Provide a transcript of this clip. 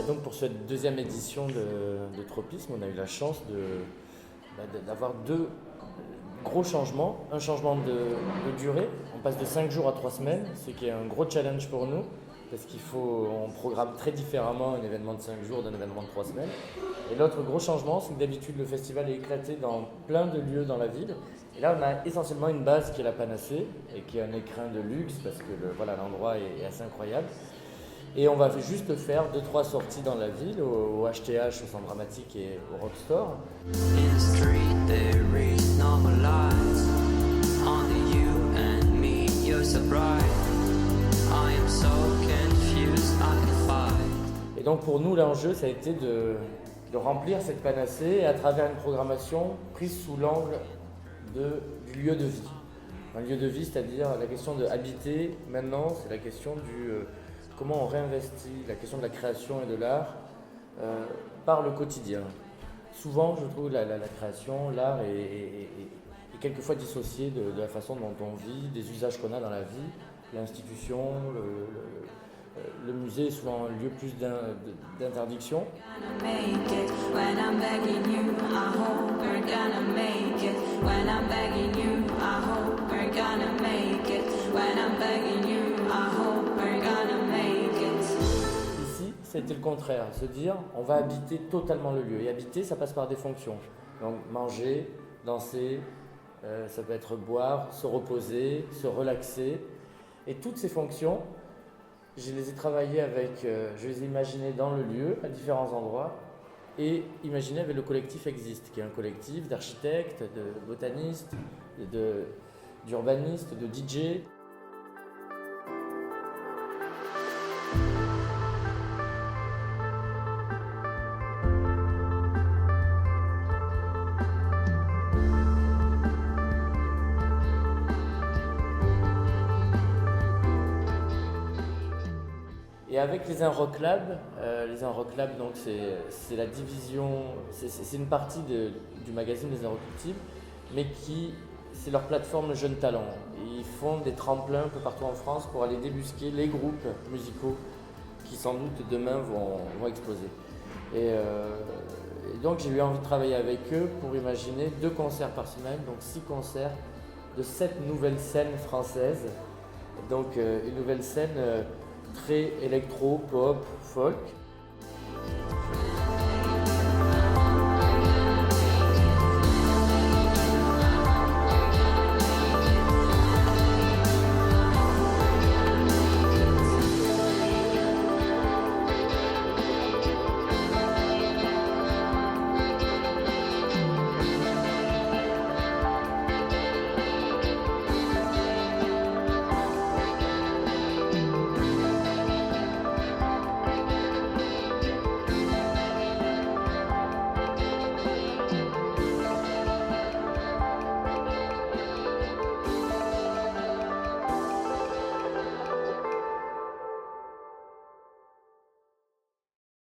Donc pour cette deuxième édition de Tropisme, on a eu la chance d'avoir deux gros changements. Un changement de durée, on passe de 5 jours à 3 semaines, ce qui est un gros challenge pour nous, parce on programme très différemment un événement de 5 jours d'un événement de 3 semaines. Et l'autre gros changement, c'est que d'habitude le festival est éclaté dans plein de lieux dans la ville. Et là, on a essentiellement une base qui est la Panacée, et qui est un écrin de luxe, parce que l'endroit est assez incroyable. Et on va juste faire 2-3 sorties dans la ville, au HTH, au Centre Dramatique et au Rockstore. Et donc pour nous, l'enjeu, ça a été de remplir cette panacée à travers une programmation prise sous l'angle du lieu de vie. Un lieu de vie, c'est-à-dire la question de habiter, maintenant, c'est la question comment on réinvestit la question de la création et de l'art par le quotidien. Souvent, je trouve, la création, l'art est quelquefois dissocié de la façon dont on vit, des usages qu'on a dans la vie. L'institution, le musée est souvent un lieu plus d'interdiction. C'était le contraire, se dire on va habiter totalement le lieu. Et habiter, ça passe par des fonctions. Donc manger, danser, ça peut être boire, se reposer, se relaxer. Et toutes ces fonctions, je les ai travaillées je les ai imaginées dans le lieu, à différents endroits, et imaginées avec le collectif Existe, qui est un collectif d'architectes, de botanistes, d'urbanistes, de DJ. Et avec les Rock Lab, donc c'est la division, c'est une partie du magazine Les Inrecuptibles, mais c'est leur plateforme Jeunes Talents. Ils font des tremplins un peu partout en France pour aller débusquer les groupes musicaux qui sans doute demain vont exploser. Et donc j'ai eu envie de travailler avec eux pour imaginer 2 concerts par semaine, donc 6 concerts de 7 nouvelles scènes françaises. Donc une nouvelle scène très électro, pop, folk.